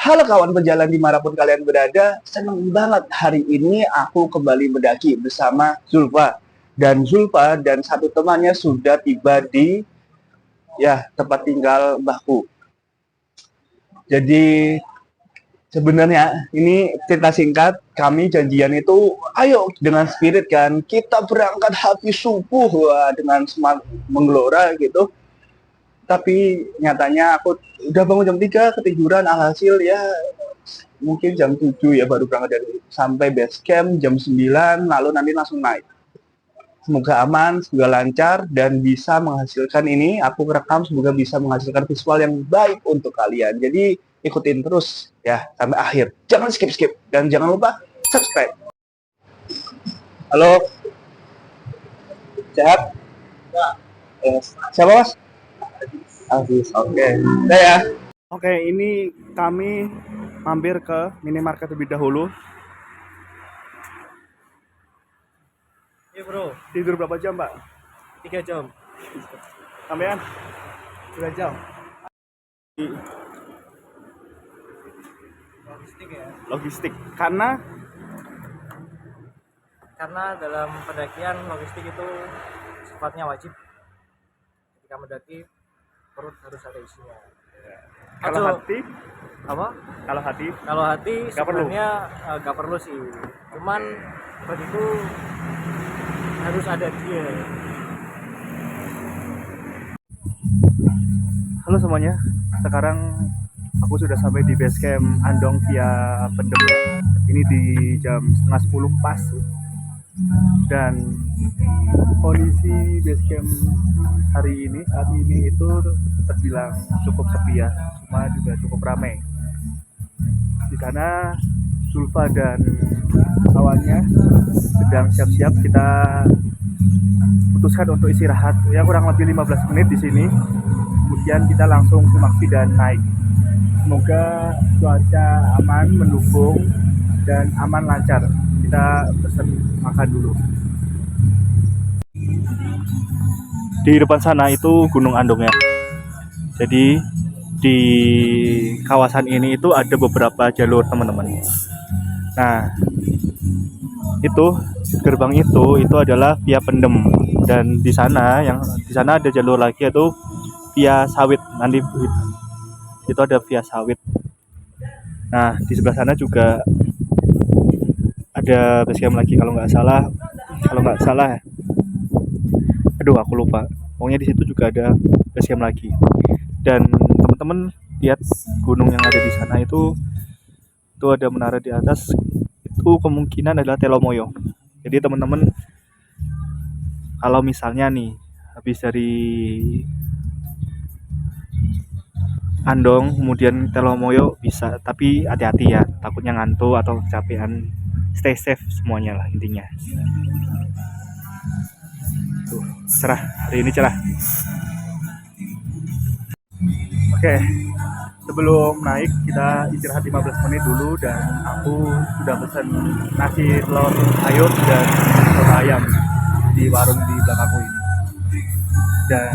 Halo kawan pejalan dimanapun kalian berada, senang banget hari ini aku kembali mendaki bersama Zulfa. Dan Zulfa dan satu temannya sudah tiba di tempat tinggal Mbahku. Jadi sebenarnya ini cerita singkat, kami janjian itu ayo dengan spirit kan, kita berangkat habis subuh dengan semangat menggelora gitu. Tapi nyatanya aku udah bangun jam 3 ketiduran, alhasil ya mungkin jam 7 ya baru berangkat dari sampai base camp jam 9 lalu nanti langsung naik. Semoga aman, semoga lancar dan bisa menghasilkan ini aku rekam, semoga bisa menghasilkan visual yang baik untuk kalian. Jadi ikutin terus ya sampai akhir. Jangan skip-skip dan jangan lupa subscribe. Halo, sehat? Siapa mas? Aziz, oke. Udah ya. Oke, ini kami mampir ke minimarket terlebih dahulu. Iya bro, Tidur berapa jam, Pak? 3 jam. Sampean? 2 jam. Logistik ya. Logistik. Karena Karena dalam pendakian logistik itu sifatnya wajib. Ketika mendaki perut harus ada isinya. kalau Aduh, hati, apa? kalau hati Kalau hati Nggak perlu. sebenarnya nggak perlu sih. Cuman perut itu harus ada dia. Halo semuanya. Sekarang aku sudah sampai di base camp Andong via Pendem ya. Ini di jam setengah 10 pas. Dan kondisi base camp saat ini itu terbilang cukup sepi ya, cuma juga cukup ramai. Di sana Zulfa dan kawannya sedang siap-siap, kita putuskan untuk istirahat ya kurang lebih 15 menit di sini. Kemudian kita langsung semaksi dan naik. Semoga cuaca aman, mendukung dan aman lancar. Kita pesen makan dulu. Di depan sana itu Gunung Andong ya. Jadi di kawasan ini itu ada beberapa jalur teman-teman. Nah, itu gerbang itu adalah via Pendem, dan di sana ada jalur lagi yaitu via Sawit. Nanti itu ada via Sawit. Nah, di sebelah sana juga ada base camp lagi kalau nggak salah. Aduh, aku lupa. Pokoknya di situ juga ada base camp lagi. Dan teman-teman lihat gunung yang ada di sana itu ada menara di atas. Itu kemungkinan adalah Telomoyo. Jadi teman-teman kalau misalnya nih habis dari Andong kemudian Telomoyo bisa, tapi hati-hati ya, takutnya ngantuk atau kecapean. Stay safe semuanya lah intinya. Tuh, cerah, hari ini cerah. Oke, sebelum naik kita istirahat 15 menit dulu, dan aku sudah pesan nasi telur ayam dan soto ayam di warung di belakangku ini. Dan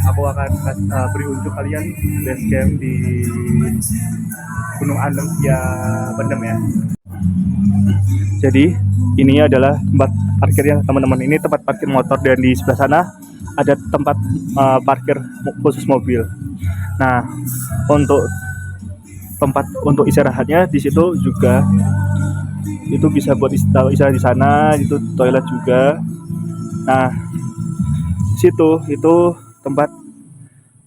aku akan beri unjuk kalian base camp di Gunung Andong via Pendem ya. Jadi ini adalah tempat parkirnya teman-teman. Ini tempat parkir motor, dan di sebelah sana ada tempat parkir khusus mobil. Nah, untuk tempat untuk istirahatnya di situ juga, itu bisa buat istirahat di sana, itu toilet juga. Nah, situ itu tempat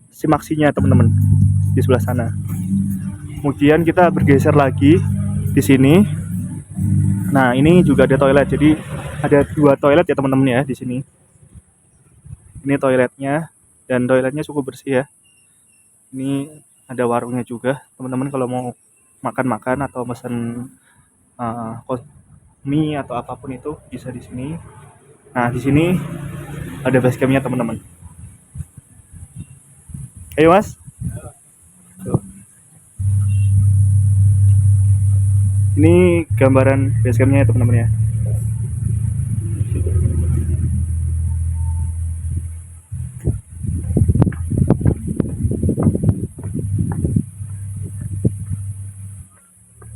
simaksinya teman-teman di sebelah sana. Kemudian kita bergeser lagi di sini. Nah, ini juga ada toilet. Jadi ada 2 toilet ya teman-teman ya di sini. Ini toiletnya, dan toiletnya cukup bersih ya. Ini ada warungnya juga teman-teman, kalau mau makan-makan atau pesan mie atau apapun itu bisa di sini. Nah, di sini ada base campnya teman-teman. Ayo mas. Tuh. Ini gambaran base campnya ya teman-teman ya.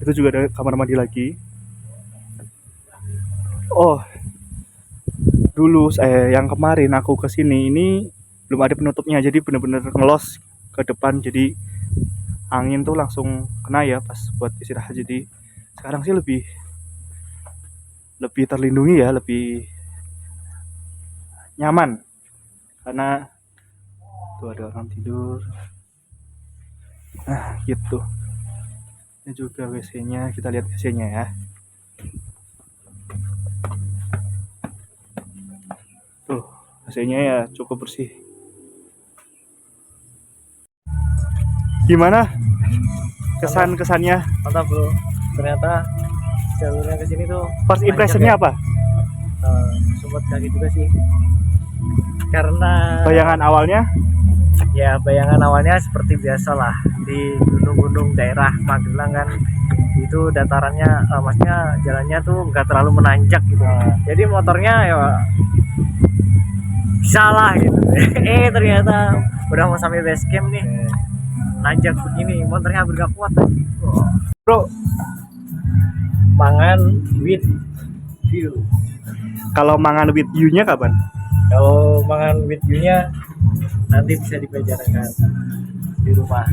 Itu juga ada kamar mandi lagi. Oh, dulu yang kemarin aku ke sini ini belum ada penutupnya, jadi bener-bener ngelos ke depan, jadi angin tuh langsung kena ya pas buat istirahat. Jadi sekarang sih lebih lebih terlindungi ya, lebih nyaman karena tuh ada orang tidur. Nah, gitu. Ini juga WC-nya, kita lihat WC-nya ya. Tuh, WC-nya ya cukup bersih. Gimana kesan-kesannya? Mantap bro, ternyata jalurnya ke sini tuh First lancar impression-nya ya. apa? Sempat kaget juga sih, karena Bayangan awalnya? ya bayangan awalnya seperti biasa lah di gunung-gunung daerah Magelang kan, itu datarannya maksudnya jalannya tuh nggak terlalu menanjak gitu, jadi motornya ya salah gitu. Ternyata udah mau sampai base camp nih, nanjak begini motornya hampir gak kuat tadi. Bro, Mangan with view. kalau mangan with you-nya kapan? Kalau mangan with view-nya nanti bisa dibicarakan di rumah.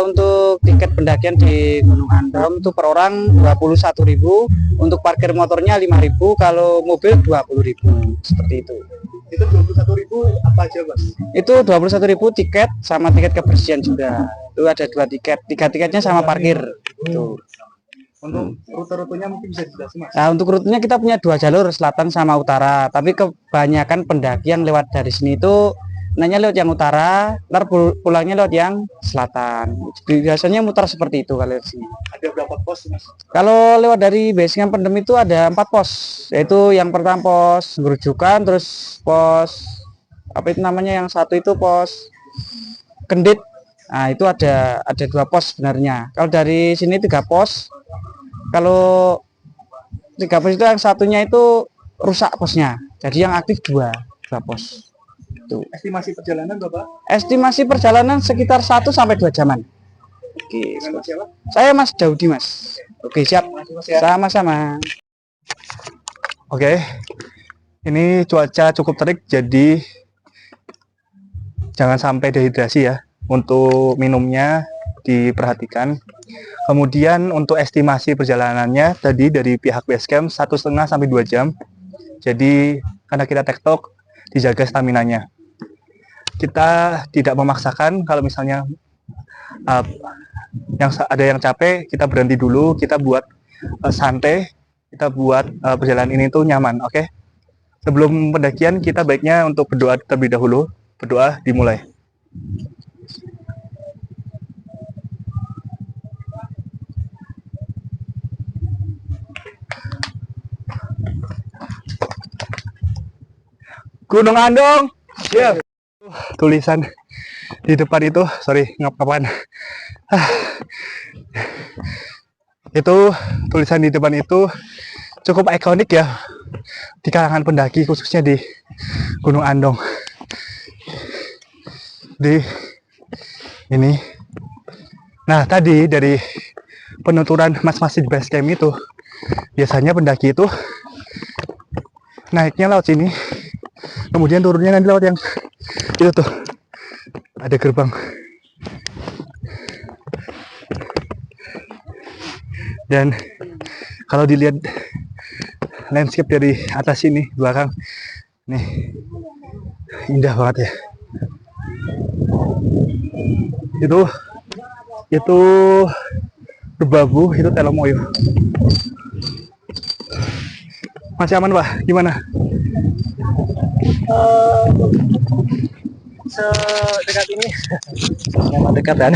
Untuk tiket pendakian di Gunung Andong itu per orang 21.000, untuk parkir motornya 5.000, kalau mobil 20.000, seperti itu. Itu 21.000 apa aja, Mas? Itu 21.000 tiket sama tiket kebersihan juga. Itu ada 2 tiket, 3 tiketnya sama parkir. Itu. Untuk rute-rutenya mungkin bisa dijelasin, Mas. Nah, untuk rutenya kita punya 2 jalur, selatan sama utara. Tapi kebanyakan pendaki yang lewat dari sini itu nanya lewat yang utara, ntar pulangnya lewat yang selatan. Biasanya muter seperti itu kalau di sini. Ada berapa pos, Mas? Kalau lewat dari base camp Pendem itu ada 4 pos, yaitu yang pertama pos Gerujukan, terus pos apa itu namanya, yang satu itu pos Kendit. Nah, itu ada 2 pos sebenarnya. Kalau dari sini 3 pos. Kalau 3 pos itu yang satunya itu rusak posnya, jadi yang aktif 2 pos. Itu. Estimasi perjalanan Bapak? Estimasi perjalanan sekitar 1 sampai 2 jaman. Oke. Saya Mas Daudi, Mas. Oke, siap. Sama-sama. Oke. Ini cuaca cukup terik, jadi jangan sampai dehidrasi ya. Untuk minumnya diperhatikan. Kemudian untuk estimasi perjalanannya tadi dari pihak basecamp 1,5 sampai 2 jam. Jadi karena kita tektok, dijaga staminanya. Kita tidak memaksakan. Kalau misalnya ada yang capek, kita berhenti dulu, kita buat santai, kita buat perjalanan ini tuh nyaman, oke? Sebelum pendakian kita baiknya untuk berdoa terlebih dahulu. Berdoa dimulai. Gunung Andong. Siap. Tulisan di depan itu, sorry ngap-ngapan. Itu tulisan di depan itu cukup ikonik ya di kalangan pendaki, khususnya di Gunung Andong. Di ini. Nah, tadi dari penuturan mas-mas di base camp itu, biasanya pendaki itu naiknya lewat sini, kemudian turunnya nanti lewat yang itu tuh, ada gerbang. Dan kalau dilihat landscape dari atas ini, belakang nih, indah banget ya. Itu Berbabu, itu Telomoyo. Masih aman, Pak? Gimana? Sedekat ini. Sama dekat kan?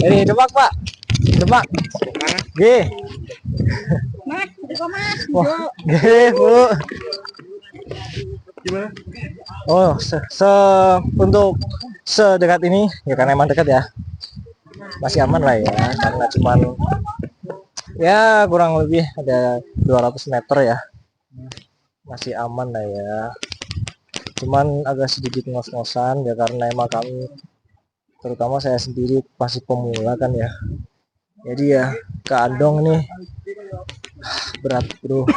Ini Demak, Pak. Demak. G. Wah, Bu. Gimana? Oh, untuk sedekat ini ya karena emang dekat ya. Masih aman lah ya, karena cuman ya kurang lebih ada 200 meter ya. Masih aman lah ya. Cuman agak sedikit ngos-ngosan ya karena emang kami, terutama saya sendiri masih pemula kan ya. Jadi ya ke Andong nih berat bro,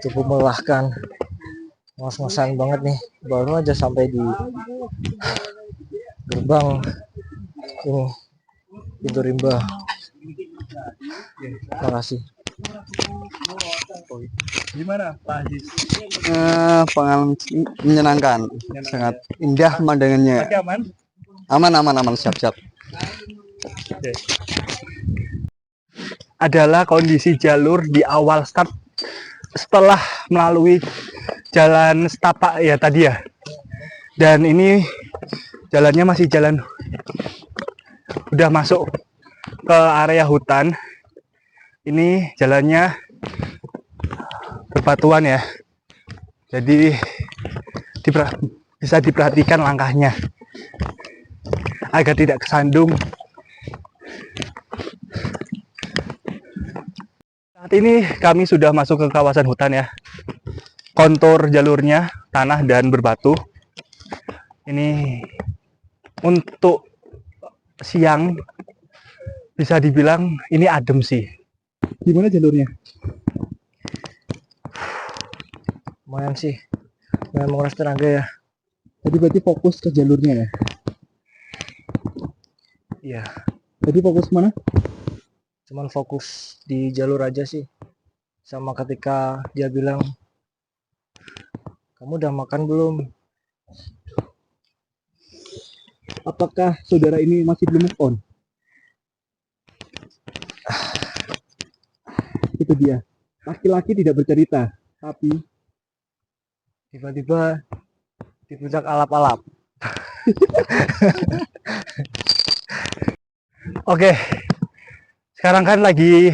cukup melelahkan, ngos-ngosan banget nih. Baru aja sampai di gerbang ini, pintu rimba. Makasih. Gimana Pak Aziz? Pengalaman menyenangkan, sangat indah pemandangannya. Masih aman? Aman, siap. Oke. Adalah kondisi jalur di awal start setelah melalui jalan setapak ya tadi ya. Dan ini jalannya masih jalan, udah masuk ke area hutan. Ini jalannya berbatuan ya. Jadi bisa diperhatikan langkahnya agar tidak kesandung. Saat ini kami sudah masuk ke kawasan hutan ya. Kontur jalurnya tanah dan berbatu. Ini untuk siang bisa dibilang ini adem sih. Gimana jalurnya? Lumayan sih, lumayan menguras tenaga ya. Jadi berarti fokus ke jalurnya ya? Iya, Jadi fokus mana? cuman fokus di jalur aja sih. Sama ketika dia bilang, kamu udah makan belum? Apakah saudara ini masih belum move on? Itu dia. Laki-laki tidak bercerita, tapi Tiba-tiba di puncak alap-alap. Oke. Sekarang kan lagi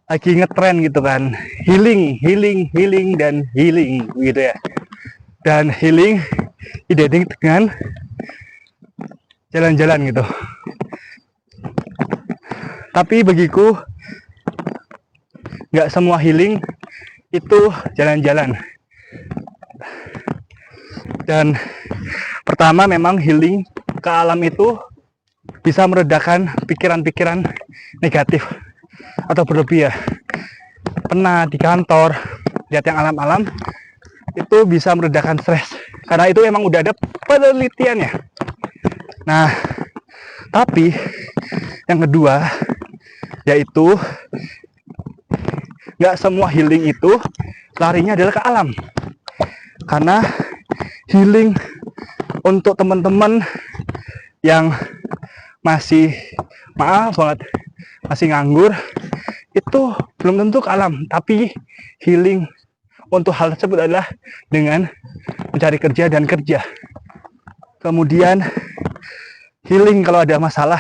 ngetren gitu kan. Healing dan healing gitu ya. Dan healing identik dengan jalan-jalan gitu. Tapi bagiku nggak semua healing itu jalan-jalan. Dan pertama memang healing ke alam itu bisa meredakan pikiran-pikiran negatif atau berlebih ya. Pernah di kantor lihat yang alam-alam itu bisa meredakan stres karena itu emang udah ada penelitiannya. Nah, tapi yang kedua yaitu nggak semua healing itu larinya adalah ke alam. Karena healing untuk teman-teman yang masih maaf banget masih nganggur itu belum tentu ke alam, tapi healing untuk hal tersebut adalah dengan mencari kerja dan kerja. Kemudian healing kalau ada masalah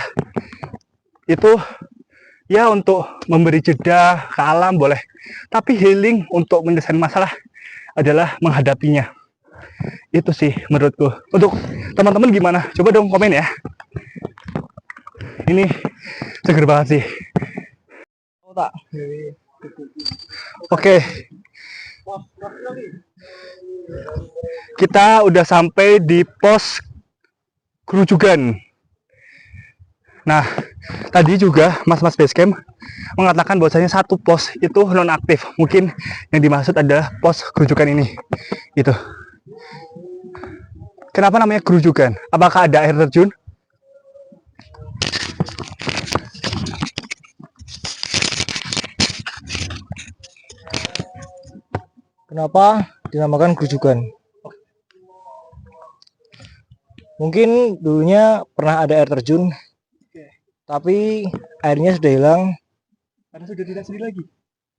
itu ya untuk memberi jeda ke alam boleh, tapi healing untuk menyelesaikan masalah adalah menghadapinya. Itu sih menurutku. Untuk teman-teman gimana? Coba dong komen ya. Ini seger banget sih. Oke. Kita udah sampai di pos Grujugan. Nah, tadi juga mas-mas basecamp mengatakan bahwasanya satu pos itu nonaktif. Mungkin yang dimaksud adalah pos Grujugan ini. Gitu. Kenapa namanya Grujugan? Apakah ada air terjun? Kenapa dinamakan Grujugan? Mungkin dulunya pernah ada air terjun, tapi airnya sudah hilang. Karena sudah tidak sedih lagi.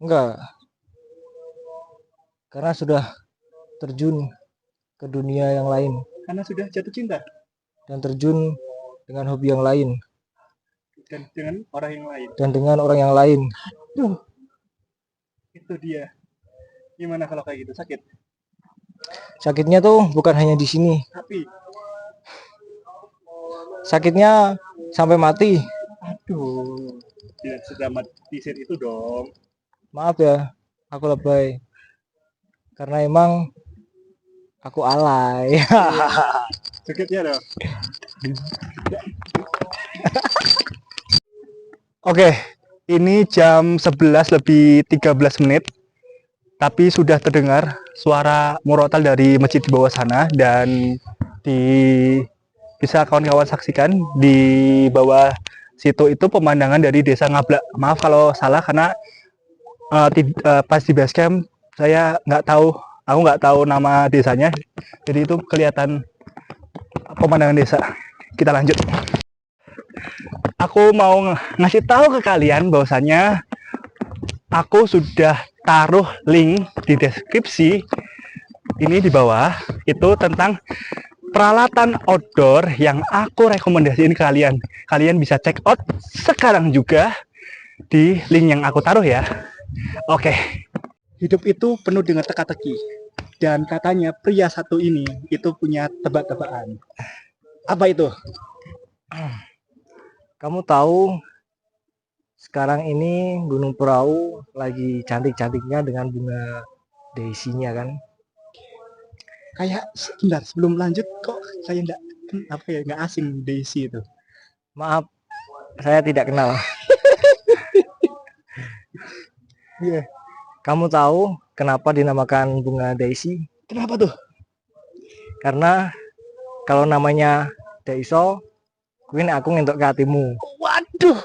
Enggak, karena sudah terjun ke dunia yang lain Karena sudah jatuh cinta dan terjun dengan hobi yang lain dan dengan orang yang lain. dan dengan orang yang lain. Duh, itu dia. Gimana kalau kayak gitu? Sakit? Sakitnya tuh bukan hanya di sini, Tapi, sakitnya sampai mati. aduh, tidak sedramatisir itu dong. Maaf ya, aku lebay. Karena emang aku alay. Sakitnya dong. Oke, ini jam 11 lebih 13 menit, tapi sudah terdengar suara murotal dari masjid di bawah sana dan di bisa kawan-kawan saksikan di bawah situ itu pemandangan dari desa Ngablak. Maaf kalau salah karena pas di base camp saya nggak tahu, aku nggak tahu nama desanya, jadi itu kelihatan pemandangan desa. Kita lanjut. Aku mau ngasih tahu ke kalian bahwasannya aku sudah taruh link di deskripsi ini di bawah itu tentang peralatan outdoor yang aku rekomendasiin ke kalian. Kalian bisa check out sekarang juga di link yang aku taruh ya. Oke. Hidup itu penuh dengan teka-teki. Dan katanya pria satu ini itu punya tebak-tebakan. Apa itu? Kamu tahu sekarang ini Gunung Perahu lagi cantik-cantiknya dengan bunga daisy-nya kan? Kayak sebentar sebelum lanjut kok saya nggak asing Daisy itu. Maaf, saya tidak kenal. Iya. Kamu tahu kenapa dinamakan bunga daisy? Kenapa tuh? Karena kalau namanya Daiso, kuwi nek aku ngentuk ke hatimu. Waduh.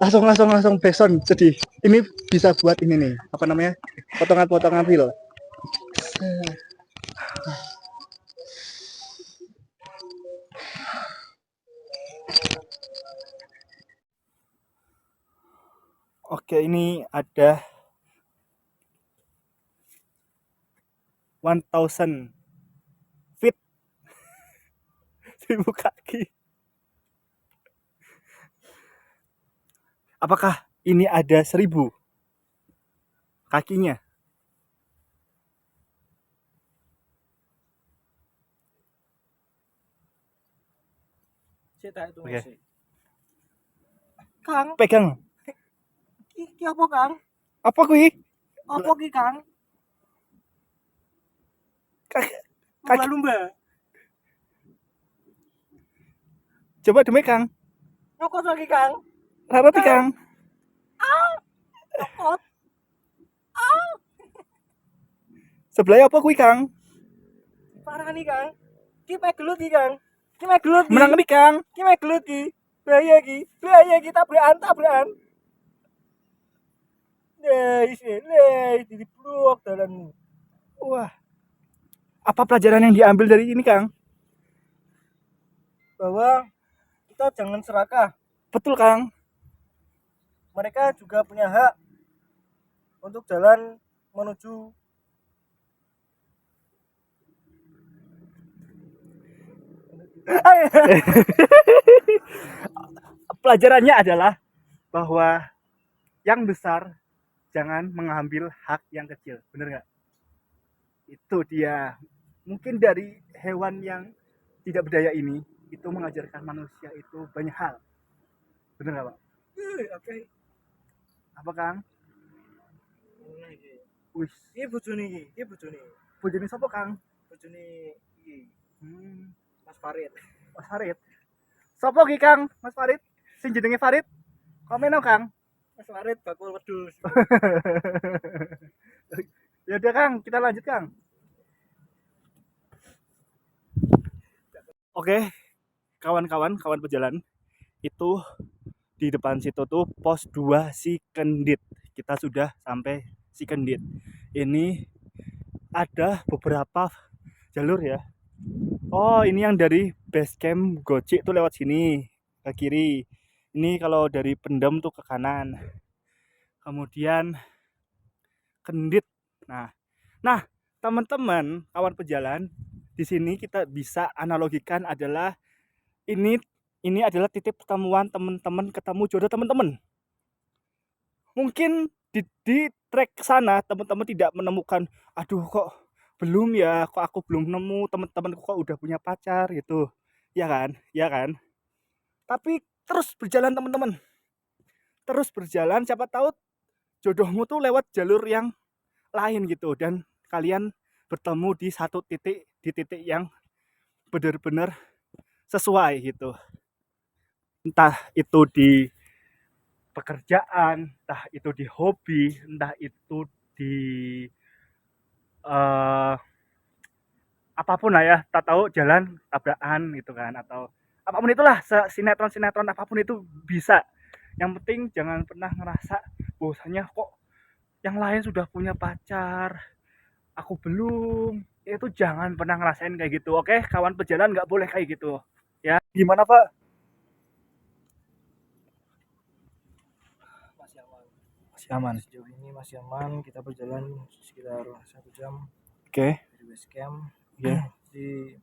Langsung backsound sedih. Ini bisa buat ini nih. Apa namanya? Potongan-potongan reel. Oke, ini ada 1000 feet 1000 kaki. Apakah ini ada 1000 kakinya? Oke. Kang, Pegang. iki apa Kang? Apa kuwi? Apa ki Kang? Kaki. Lumba. Coba demi Kang. Nyokot lagi Kang. Rarati Kang. Nyokot. Sebelah apa kuwi Kang? Parah nih Kang. Ki pegelut ki Kang. Ki megelut ki. Menang nih Kang. Ki megelut ki. Bahaya ki tabrakan. Di blok dalanmu. Wah. Apa pelajaran yang diambil dari ini Kang? Bahwa kita jangan serakah. Betul Kang. Mereka juga punya hak untuk jalan menuju Pelajarannya adalah bahwa yang besar jangan mengambil hak yang kecil. Bener nggak? Itu dia. Mungkin dari hewan yang tidak berdaya ini itu mengajarkan manusia itu banyak hal. Bener nggak Pak? Apa Kang? Wih, Iki bojone. bojone sapa Kang? Bojone iki Mas Farid. Mas Farid. Sopo ki Kang? Mas Farid. Sing jenenge Farid. Komen Kang. Mas Farid bakul wedhus. Ya udah Kang, kita lanjut Kang. Oke, kawan-kawan pejalan itu di depan situ tuh pos 2 si Kendit. Kita sudah sampai si Kendit. Ini ada beberapa jalur ya. Oh, ini yang dari base camp Gojek tuh lewat sini ke kiri. Ini kalau dari Pendem tuh ke kanan. Kemudian Kendit. Nah, teman-teman, kawan pejalan, di sini kita bisa analogikan adalah ini adalah titik pertemuan teman-teman ketemu jodoh teman-teman. mungkin di trek sana teman-teman tidak menemukan, aduh kok belum ya, kok aku belum nemu teman-temanku kok udah punya pacar gitu, ya kan, ya kan. Tapi terus berjalan teman-teman, terus berjalan, siapa tahu jodohmu tuh lewat jalur yang lain gitu, dan kalian bertemu di satu titik, di titik yang benar-benar sesuai gitu, entah itu di pekerjaan, entah itu di hobi, entah itu di eh, apapun lah ya, tak tahu jalan tabrakan gitu kan, atau apapun itulah, sinetron apapun itu bisa. Yang penting jangan pernah ngerasa bahwasanya kok yang lain sudah punya pacar, aku belum. Itu jangan pernah ngerasain kayak gitu, oke? Kawan pejalan nggak boleh kayak gitu ya. Gimana Pak? Masih aman. Masih aman. Sejauh ini masih aman. Kita berjalan sekitar 1 jam Oke. dari base camp Oke. di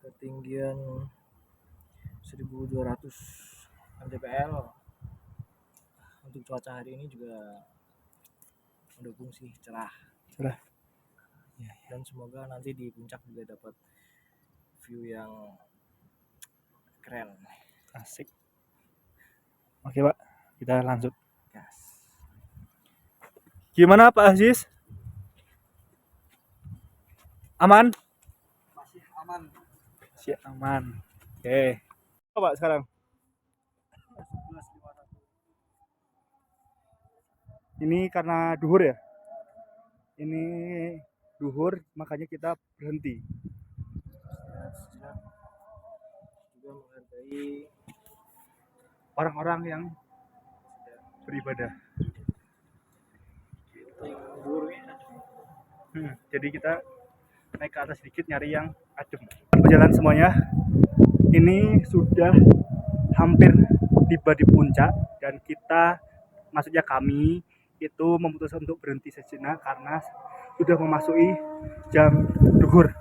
ketinggian 1200 mdpl. Untuk cuaca hari ini juga mendukung sih, cerah. Cerah. Dan semoga nanti di puncak juga dapat view yang keren. Asik. Oke Pak, kita lanjut. Gas. Gimana Pak Aziz? Aman? Masih aman. Masih aman. Oke. Apa Pak sekarang? Ini karena duhur ya? Ini duhur, makanya kita berhenti. Juga menghargai Orang-orang yang beribadah. Jadi kita naik ke atas sedikit nyari yang adem. Berjalan semuanya. Ini sudah hampir tiba di puncak, dan kita, maksudnya kami itu memutuskan untuk berhenti sejenak karena sudah memasuki jam duhur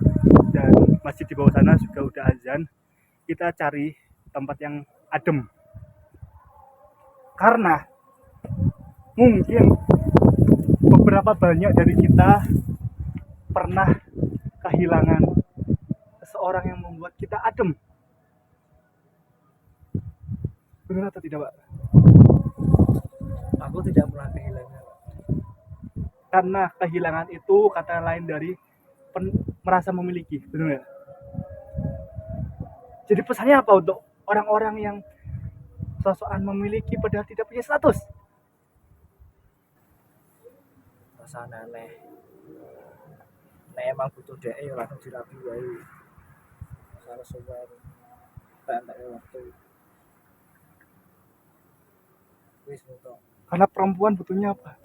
dan masjid di bawah sana juga udah azan. Kita cari tempat yang adem karena mungkin beberapa banyak dari kita pernah kehilangan seseorang yang membuat kita adem. Benar atau tidak Pak? aku tidak pernah kehilangan. Karena kehilangan itu kata lain dari merasa memiliki, benar nggak? Jadi pesannya apa untuk orang-orang yang sosokan memiliki padahal tidak punya status? Perasaan aneh. Nek emang butuh DE ya langsung dirapi wae. Salah sowan. Tak waktu. Wis mentok. Karena perempuan butuhnya apa?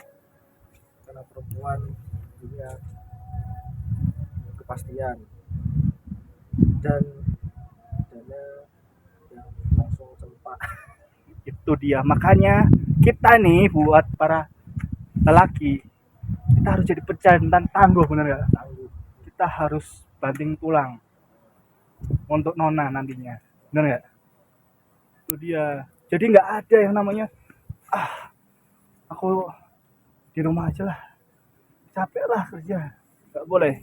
Karena perempuan punya kepastian dan dana yang langsung cempak. Itu dia, makanya kita nih buat para lelaki, kita harus jadi pejantan tangguh, bener nggak? Tangguh. Kita harus banting tulang untuk nona nantinya, bener nggak? Itu dia. Jadi nggak ada yang namanya aku di rumah aja lah, capek lah kerja, nggak boleh.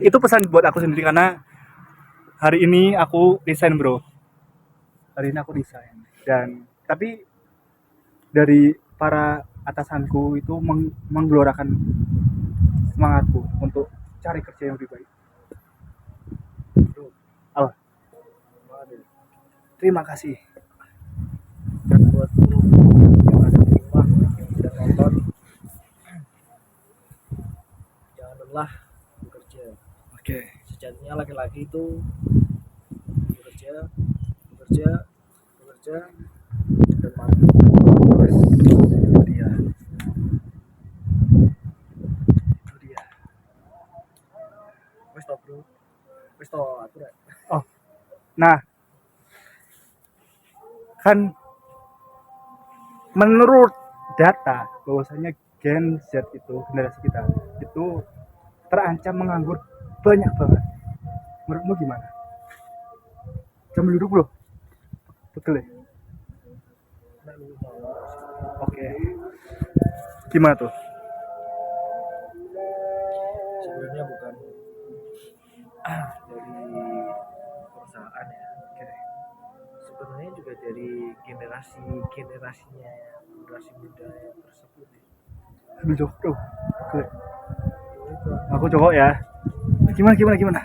Itu pesan buat aku sendiri karena hari ini aku resign bro. Hari ini aku resign, dan tapi dari para atasanku itu menggelorakan semangatku untuk cari kerja yang lebih baik. Allah, terima kasih. Dan buat guru yang ada di rumah dan nonton, jangan lelah bekerja. Oke. Sejatinya laki-laki itu bekerja, bekerja, bekerja dan mati. Itu dia. Itu dia. Wes toh bro, wes toh aku rek. Oh, nah, kan menurut data bahwasanya Gen Z itu, generasi kita itu terancam menganggur banyak banget. Menurutmu gimana? Jam duduk bro, betul ya? Oke. Gimana tuh? Sebenarnya bukan dari perusahaan ya. Oke. Sebenarnya juga dari generasinya generasi muda yang tersebut. Ambil jawab tuh. Oke. Itu Aku jawab ya. Gimana?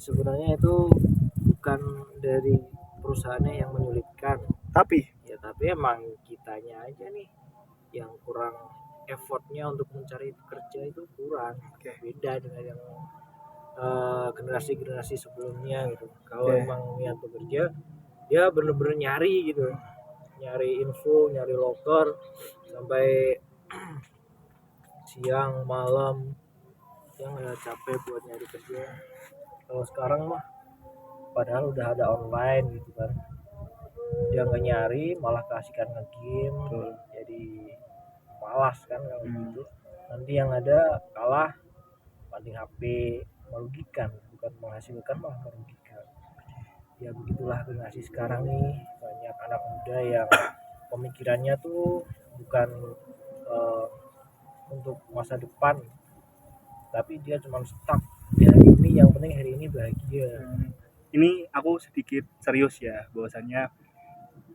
sebenarnya itu bukan dari perusahaannya yang menyulitkan Tapi ya, tapi emang kitanya aja nih yang kurang, effortnya untuk mencari kerja itu kurang. Oke. Beda dengan yang generasi-generasi sebelumnya gitu. Kalau Oke. emang niat bekerja, dia bener-bener nyari gitu, nyari info, nyari loker sampai siang malam, yang nggak capek buat nyari kerja. Kalau sekarang mah padahal udah ada online gitu kan, dia nggak nyari malah keasikan nge-game. Betul. Jadi malas kan kalau Hmm. gitu. Nanti yang ada kalah banding HP, merugikan, bukan menghasilkan malah merugikan. Ya begitulah generasi sekarang nih, banyak anak muda yang pemikirannya tuh bukan eh, untuk masa depan, tapi dia cuma stuck di hari ini, yang penting hari ini bahagia. Ini aku sedikit serius ya, bahwasannya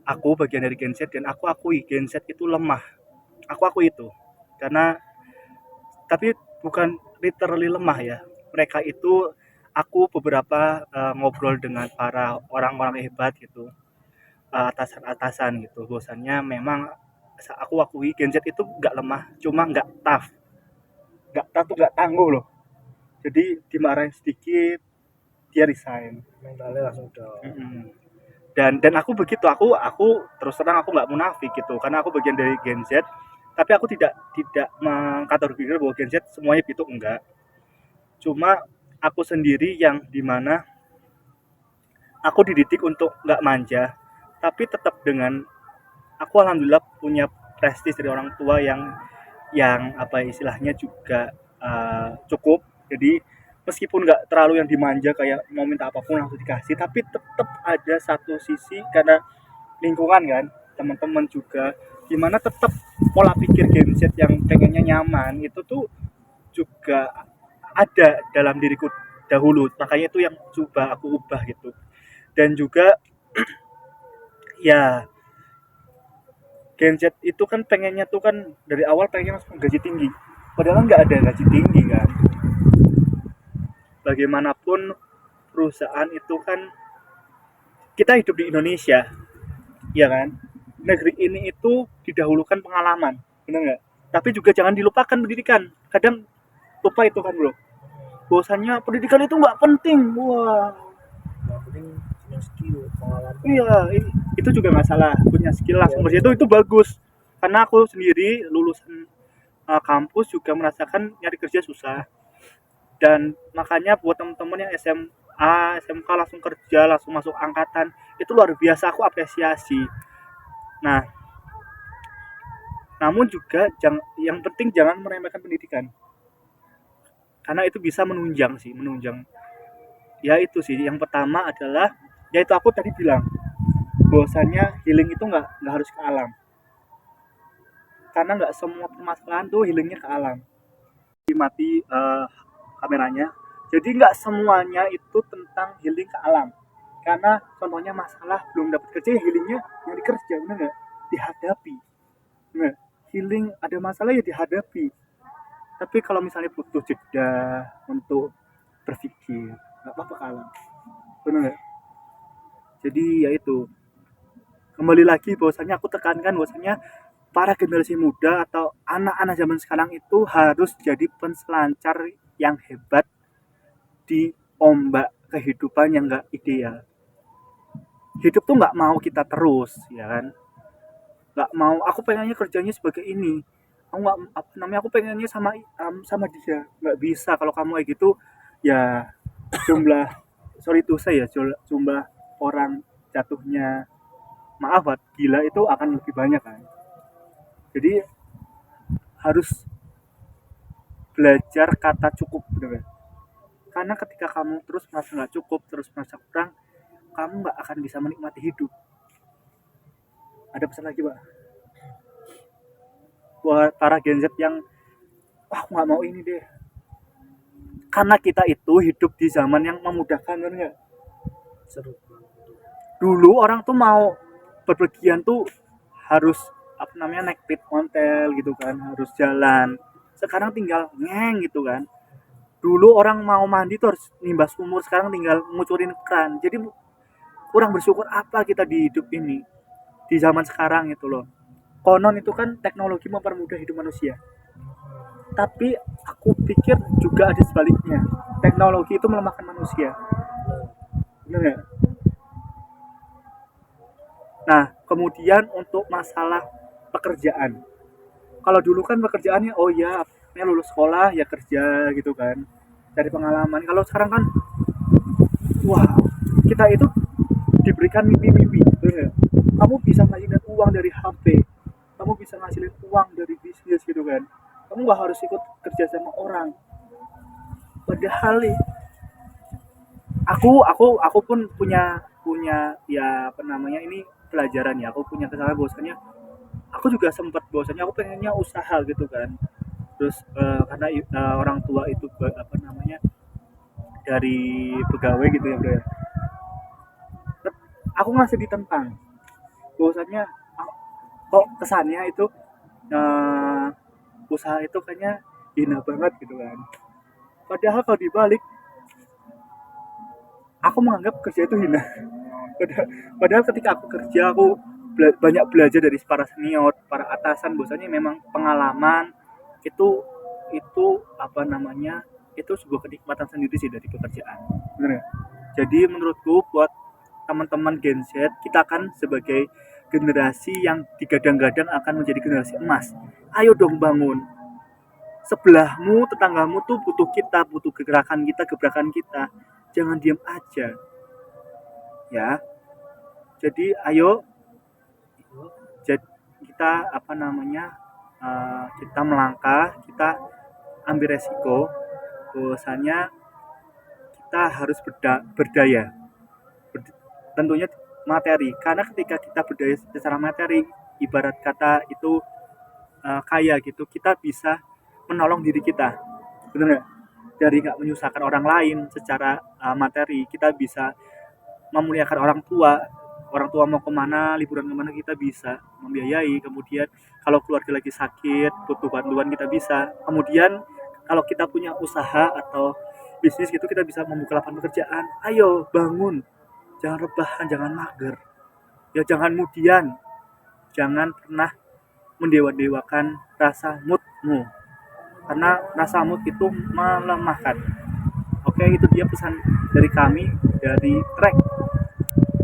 aku bagian dari Gen Z dan aku akui Gen Z itu lemah. Aku akui itu. Karena tapi bukan literally lemah ya. Mereka itu aku beberapa ngobrol dengan para orang-orang hebat gitu, atasan-atasan gitu. Bahwasannya memang aku akui Gen Z itu nggak lemah, cuma nggak tough. Nggak tough tuh nggak tangguh loh. Jadi dimarahin sedikit dia resign. Mentalnya langsung down. Mm-mm. Dan aku begitu, aku terus terang aku nggak munafik gitu, karena aku bagian dari Gen Z, tapi aku tidak mengkategorikan bahwa Gen Z semuanya gitu, enggak. Cuma aku sendiri yang dimana aku dididik untuk nggak manja, tapi tetap dengan aku alhamdulillah punya prestis dari orang tua yang apa istilahnya juga cukup. Jadi meskipun nggak terlalu yang dimanja kayak mau minta apapun langsung dikasih, tapi tetap ada satu sisi karena lingkungan kan, teman-teman juga, gimana tetap pola pikir Gen Z yang pengennya nyaman itu tuh juga ada dalam diriku dahulu, makanya itu yang coba aku ubah gitu. Dan juga ya Gen Z itu kan pengennya tuh kan dari awal pengen langsung gaji tinggi, padahal nggak ada gaji tinggi kan. Bagaimanapun perusahaan itu kan, kita hidup di Indonesia ya kan, negeri ini itu didahulukan pengalaman, benar nggak? Tapi juga jangan dilupakan pendidikan, kadang lupa itu kan bro, bahwasannya pendidikan itu nggak penting. Wah Yang penting punya skill, pengalaman. iya, itu juga nggak salah, punya skill langsung bersih itu bagus, karena aku sendiri lulusan kampus juga merasakan nyari kerja susah. Dan makanya buat teman-teman yang SMA, SMK langsung kerja, langsung masuk angkatan, itu luar biasa, aku apresiasi. Nah, namun juga yang penting jangan meremehkan pendidikan, karena itu bisa menunjang. Ya itu sih, yang pertama adalah, yaitu aku tadi bilang, bahwasanya healing itu nggak harus ke alam, karena nggak semua permasalahan tuh healingnya ke alam. Mati kameranya. Jadi nggak semuanya itu tentang healing ke alam. Karena contohnya masalah belum dapat kerja, ya healingnya nyari kerja, benar nggak? Dihadapi. Nah, healing ada masalah ya dihadapi. Tapi kalau misalnya butuh jeda untuk berpikir, nggak apa-apa ke alam, benar nggak? Jadi ya itu, kembali lagi bahwasanya aku tekankan bahwasanya para generasi muda atau anak-anak zaman sekarang itu harus jadi penselancar yang hebat di ombak kehidupan yang nggak ideal. Hidup tuh nggak mau kita terus, ya kan? Nggak mau. Aku pengennya kerjanya sebagai ini. Aku nggak, apa namanya? Aku pengennya sama dia. Nggak bisa kalau kamu kayak gitu. Ya jumlah, sorry tuh saya, jumlah orang jatuhnya, maaf buat gila itu akan lebih banyak kan. Jadi harus belajar kata cukup, bener kan? Karena ketika kamu terus merasa nggak cukup, terus merasa kurang, kamu nggak akan bisa menikmati hidup. Ada pesan lagi Pak buat para Gen Z yang wah nggak mau ini deh, karena kita itu hidup di zaman yang memudahkan kan nggak. Seru. Dulu orang tuh mau berpergian tuh harus apa namanya naik pit ontel gitu kan, harus jalan. Sekarang tinggal ngeng gitu kan. Dulu orang mau mandi tuh harus nimbas sumur, sekarang tinggal ngucurin keran. Jadi kurang bersyukur apa kita di hidup ini di zaman sekarang itu loh. Konon itu kan teknologi mempermudah hidup manusia, tapi aku pikir juga ada sebaliknya, teknologi itu melemahkan manusia, benar nggak? Nah kemudian untuk masalah pekerjaan, kalau dulu kan pekerjaannya oh ya ini lulus sekolah ya kerja gitu kan, cari pengalaman. Kalau sekarang kan wah kita itu diberikan mimpi-mimpi, bener nggak? Kamu bisa ngasilin uang dari HP, kamu bisa ngasilin uang dari bisnis gitu kan, kamu nggak harus ikut kerja sama orang. Padahal nih, aku pun punya punya ya apa namanya ini pelajaran ya, aku punya kesalahan bahwasanya aku juga sempat bahwasanya aku pengennya usaha gitu kan. Terus karena orang tua itu apa namanya dari pegawai gitu ya udah, aku ngasih ditentang bahwasanya kok kesannya itu eh, usaha itu kayaknya hina banget gitu kan. Padahal kalau dibalik, aku menganggap kerja itu hina. Padahal ketika aku kerja, aku banyak belajar dari para senior, para atasan. Bahwasanya memang pengalaman itu apa namanya itu sebuah kenikmatan sendiri sih dari pekerjaan. Bener. Jadi menurutku buat teman-teman Gen Z, kita kan sebagai generasi yang digadang-gadang akan menjadi generasi emas. Ayo dong bangun. Sebelahmu, tetanggamu tuh butuh kita, butuh gebrakan kita. Jangan diam aja. Ya. Jadi ayo kita apa namanya? Kita melangkah, kita ambil resiko. Bahwasanya kita harus berdaya. Tentunya materi. Karena ketika kita berdaya secara materi, ibarat kata itu kaya gitu, kita bisa menolong diri kita, benar nggak? Dari nggak menyusahkan orang lain secara materi, kita bisa memuliakan orang tua mau kemana, liburan kemana kita bisa membiayai. Kemudian kalau keluarga lagi sakit butuh bantuan kita bisa. Kemudian kalau kita punya usaha atau bisnis gitu kita bisa membuka lapangan pekerjaan. Ayo bangun, jangan rebahan, jangan mager, ya jangan kemudian jangan pernah mendewa-dewakan rasa moodmu, karena rasa mood itu melemahkan. Oke, itu dia pesan dari kami dari trek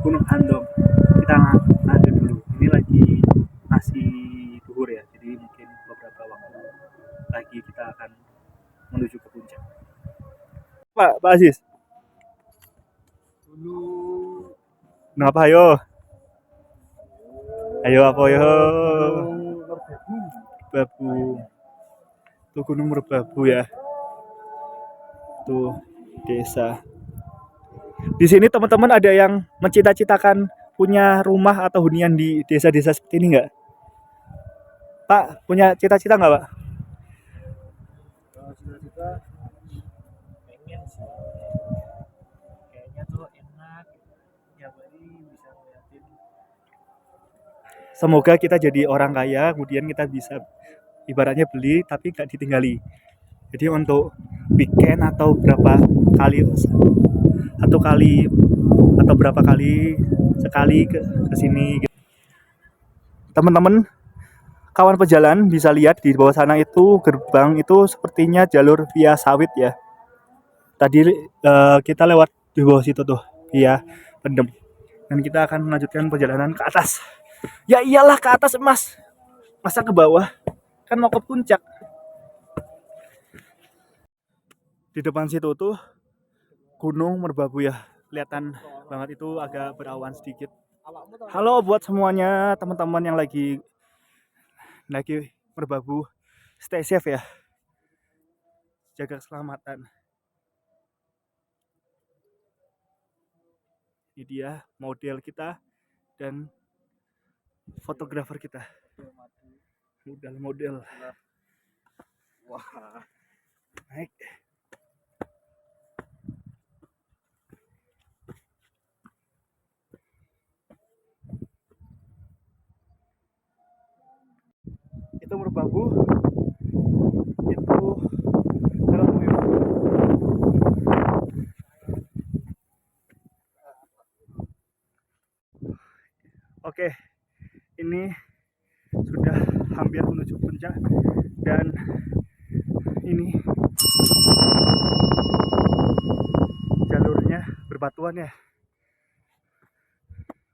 Gunung Andong. Kita lanjut dulu, ini lagi masih duhur ya, jadi mungkin beberapa waktu lagi kita akan menuju ke puncak. Pak Aziz Dulu kenapa ayo apa yo Babu tuh Gunung Merbabu ya, tuh desa. Di sini teman-teman ada yang mencita-citakan punya rumah atau hunian di desa-desa seperti ini nggak? Pak, punya cita-cita nggak Pak? kalau cita-cita pengen sih, kayaknya tuh enak ya Bali bisa ngeliatin. Semoga kita jadi orang kaya, kemudian kita bisa ibaratnya beli tapi nggak ditinggali. Jadi untuk weekend atau berapa kali atau berapa kali sekali ke sini gitu. Teman-teman, kawan pejalan bisa lihat di bawah sana itu gerbang itu sepertinya jalur via sawit ya. Tadi kita lewat di bawah situ tuh via Pendem. Dan kita akan melanjutkan perjalanan ke atas. Ya iyalah ke atas Mas. Masa ke bawah? Kan mau ke puncak. Di depan situ tuh Gunung Merbabu ya. Kelihatan banget itu agak berawan sedikit. Halo buat semuanya teman-teman yang lagi Merbabu. Stay safe ya. Jaga keselamatan. Ini dia model kita dan fotografer kita. Model. Wah. Naik. Itu merbabu. Itu kalau Oke, ini sudah hampir menuju puncak dan ini jalurnya berbatuan ya.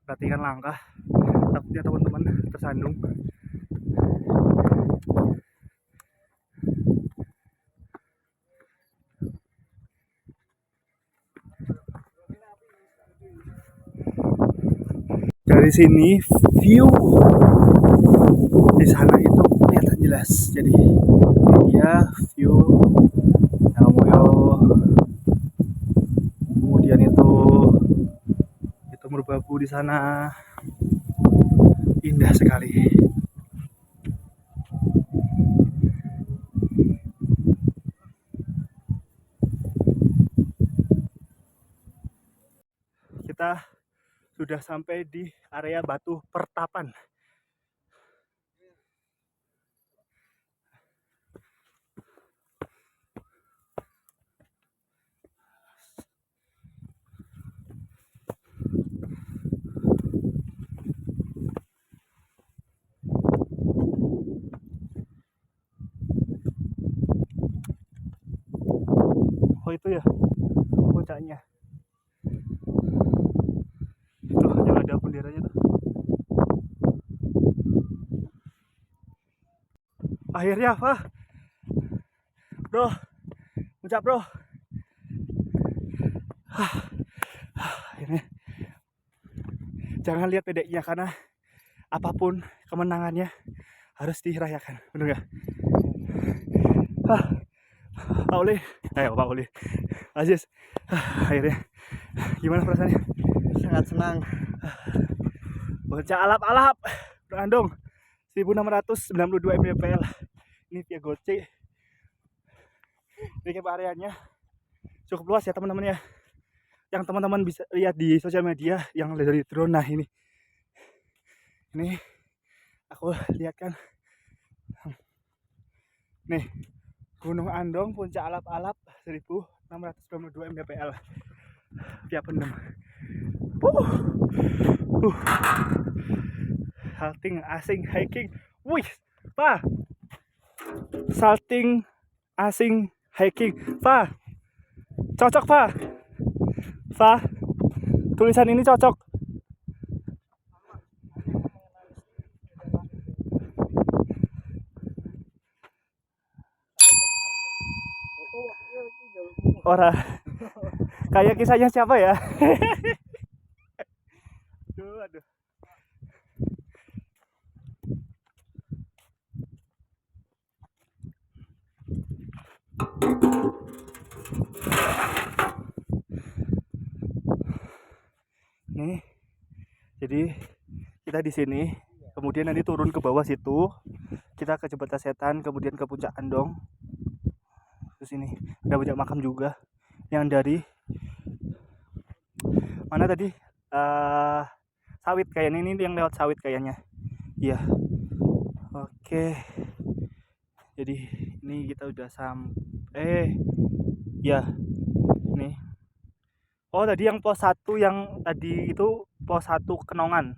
Perhatikan langkah, takutnya teman-teman tersandung. Dari sini view di sana itu kelihatan jelas. Jadi ini dia view Moyo. Kemudian itu merbabu di sana, indah sekali. Kita sudah sampai di area Batu Pertapan. Oh itu ya puncaknya. Itu yang ada benderanya tuh. Akhirnya, Pak. Bro. Puncak, Bro. Akhirnya. Jangan lihat pedeknya karena apapun kemenangannya harus dirayakan. Benar nggak? Pak Uli. Ayo Pak Uli. Aziz. Akhirnya. Gimana perasaannya? Sangat senang. Puncak alap-alap Brandung 1692 mdpl. Ini via Goce. Ini camp areanya cukup luas ya teman-teman ya. Yang teman-teman bisa lihat di sosial media yang dari drone. Nah ini aku lihat kan. Nih Gunung Andong puncak alap-alap 1692 mdpl via Pendem. Salting asing hiking. Wih, Pak. Salting asing hiking. Pak. Cocok, Pak. Pak. Tulisan ini cocok. Ora. Kayak kisahnya siapa ya? Aduh. Nih, jadi kita di sini, kemudian nanti turun ke bawah situ, kita ke Jembatan Setan, kemudian ke Puncak Andong. Terus ini ada banyak makam juga, yang dari mana tadi? Sawit kayaknya, ini yang lewat Sawit kayaknya. Iya. Oke. Jadi ini kita udah sampai. Ya. Nih. Oh, tadi yang pos 1 yang tadi itu pos 1 Kenongan.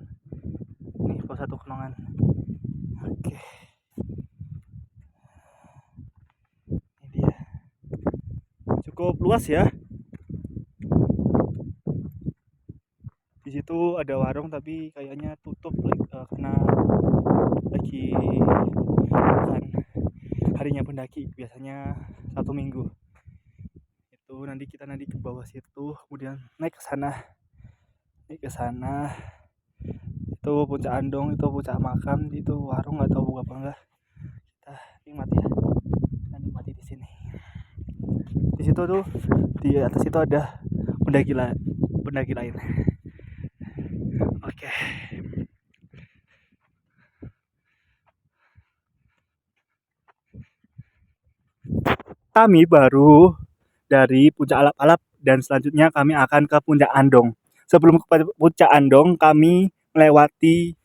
Nih, pos 1 Kenongan. Oke. Ini dia. Cukup luas ya. Di situ ada warung tapi kayaknya tutup karena lagi bukan harinya pendaki, biasanya Sabtu Minggu. Itu nanti kita ke bawah situ, kemudian naik ke sana. Itu Puncak Andong, itu Puncak Makam, itu warung nggak tahu buka apa enggak. Kita nikmati ya. Kita nikmati di sini. Di situ tuh di atas itu ada pendaki lain. Kami baru dari Puncak Alap-Alap dan selanjutnya kami akan ke Puncak Andong. Sebelum ke Puncak Andong, kami melewati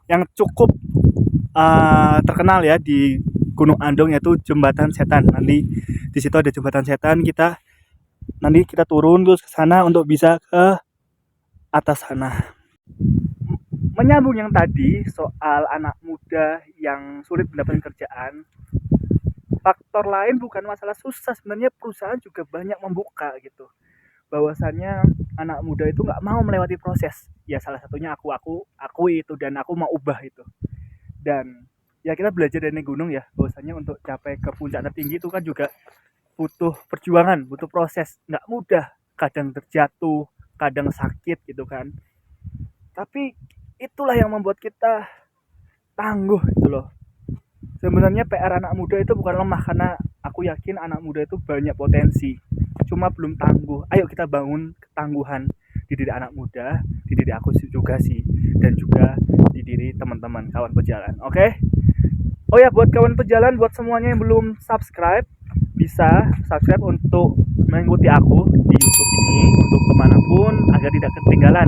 yang cukup terkenal ya di Gunung Andong, yaitu Jembatan Setan. Nanti di situ ada Jembatan Setan. Nanti kita turun terus ke sana untuk bisa ke atas sana. Menyambung yang tadi soal anak muda yang sulit mendapatkan kerjaan, faktor lain bukan masalah susah, sebenarnya perusahaan juga banyak membuka gitu, bahwasannya anak muda itu nggak mau melewati proses. Ya salah satunya aku itu, dan aku mau ubah itu. Dan ya kita belajar dari gunung ya, bahwasannya untuk capai ke puncak tertinggi itu kan juga butuh perjuangan, butuh proses, nggak mudah, kadang terjatuh, kadang sakit gitu kan. Tapi itulah yang membuat kita tangguh gitu loh. Sebenarnya PR anak muda itu bukan lemah, karena aku yakin anak muda itu banyak potensi, cuma belum tangguh. Ayo kita bangun ketangguhan di diri anak muda, di diri aku juga sih, dan juga di diri teman-teman kawan pejalan. Oke? Oh ya, buat kawan pejalan, buat semuanya yang belum subscribe, bisa subscribe untuk mengikuti aku di YouTube ini untuk kemanapun, agar tidak ketinggalan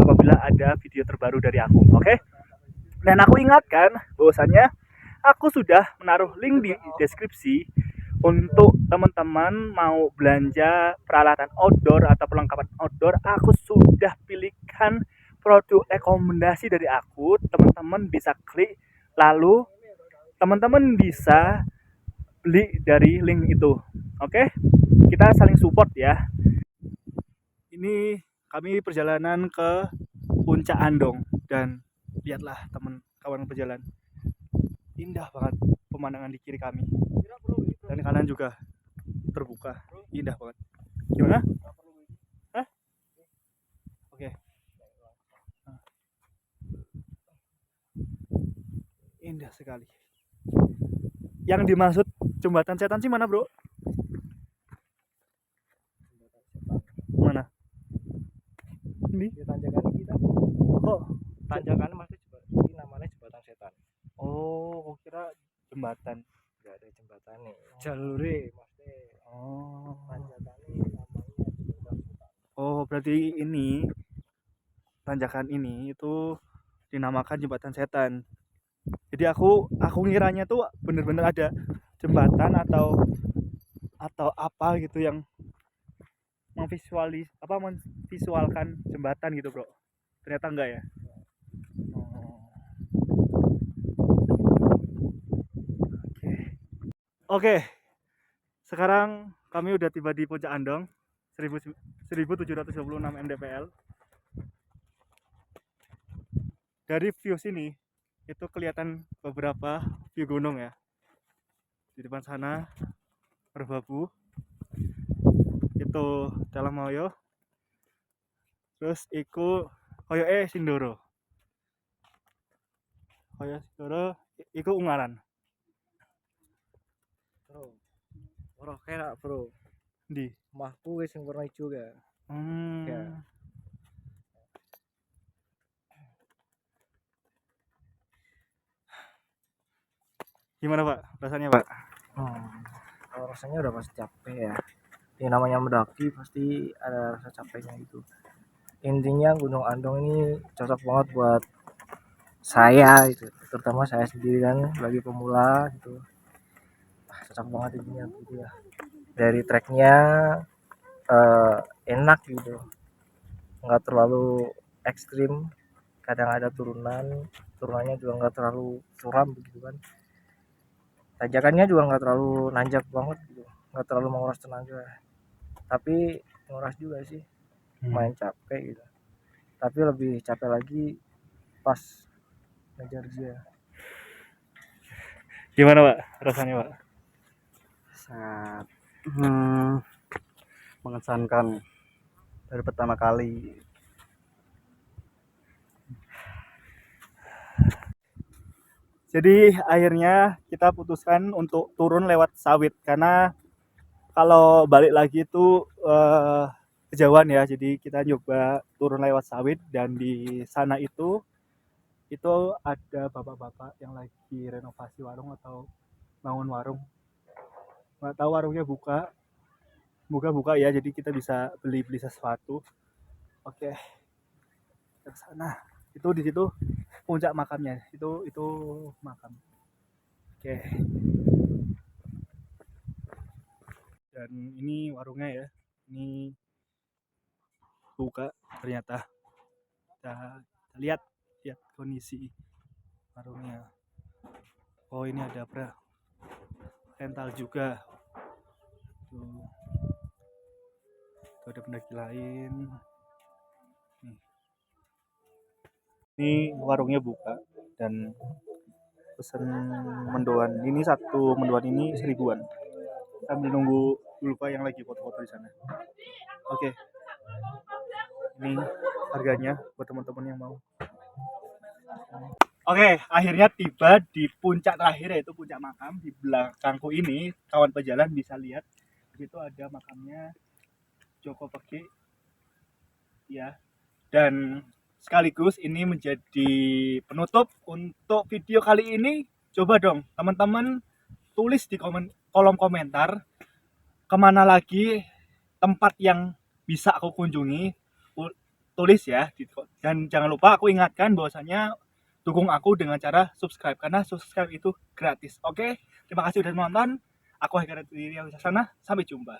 apabila ada video terbaru dari aku. Oke? Dan aku ingatkan bahwasannya aku sudah menaruh link di deskripsi untuk teman-teman mau belanja peralatan outdoor atau perlengkapan outdoor. Aku sudah pilihkan produk rekomendasi dari aku. Teman-teman bisa klik, lalu teman-teman bisa beli dari link itu. Oke? Kita saling support ya. Ini kami perjalanan ke Puncak Andong, dan lihatlah teman kawan pejalan, indah banget pemandangan di kiri kami, dan kanan juga terbuka, indah banget. Gimana? Hah? Oke. Indah sekali. Yang dimaksud Jembatan Setan sih mana, bro? Mana? Ini? Di tanjakan kita. Oh, Tanjakan masih ini namanya Jembatan Setan. oh, kira jembatan. Enggak ada jembatan nih. Jalure maksudnya. Oh, Tanjakan ini namanya Jembatan Setan. oh, berarti ini tanjakan ini itu dinamakan Jembatan Setan. Jadi aku ngiranya tuh bener-bener ada jembatan atau apa gitu yang memvisualkan jembatan gitu, bro. Ternyata enggak ya. Oke, sekarang kami udah tiba di Puncak Andong 1726 mdpl. Dari view sini itu kelihatan beberapa view gunung ya. Di depan sana Merbabu, itu Dalamhoyo, terus iku Koyoke Sindoro. Koyo Sindoro iku Ungaran. Bro. Ora kira, Bro. Di. Omahku wis sing warna ijo ya. Ya. Gimana, Pak? Rasanya, Pak? Kalau rasanya udah pasti capek ya. Yang namanya mendaki pasti ada rasa capeknya gitu. Intinya Gunung Andong ini cocok banget buat saya gitu, terutama saya sendiri kan lagi pemula gitu. Cocok banget intinya gitu ya. Dari treknya enak gitu, nggak terlalu ekstrim. Kadang ada turunannya juga nggak terlalu curam begitu kan. Tanjakannya juga nggak terlalu nanjak banget gitu, nggak terlalu menguras tenaga, tapi menguras juga sih, main capek gitu. Tapi lebih capek lagi pas ngejar dia. Gimana, Pak? Rasanya, Pak? Sangat mengesankan dari pertama kali. Jadi akhirnya kita putuskan untuk turun lewat sawit, karena kalau balik lagi itu kejauhan ya, jadi kita nyoba turun lewat sawit, dan di sana itu ada bapak-bapak yang lagi renovasi warung atau bangun warung. Nggak tahu warungnya buka ya, jadi kita bisa beli sesuatu. Oke, ke sana. Itu di situ puncak makamnya. Itu makam. Oke. Dan ini warungnya ya. Ini buka ternyata. Kita lihat kondisi warungnya. Oh, ini ada rental juga. Tuh. Tuh ada pendaki lain. Nih. Ini warungnya buka dan pesen mendoan. Ini satu mendoan ini 1.000-an. Sambil nunggu lupa yang lagi foto-foto di sana. Oke. Ini harganya buat teman-teman yang mau. Oke, akhirnya tiba di puncak terakhir, yaitu puncak makam. Di belakangku ini, kawan pejalan bisa lihat, di situ ada makamnya Joko Pege. Ya. Dan sekaligus ini menjadi penutup untuk video kali ini. Coba dong teman-teman tulis di kolom komentar kemana lagi tempat yang bisa aku kunjungi. Tulis ya, dan jangan lupa aku ingatkan bahwasanya dukung aku dengan cara subscribe, karena subscribe itu gratis. Oke, terima kasih sudah menonton. Aku Haikal dari Sana, sampai jumpa.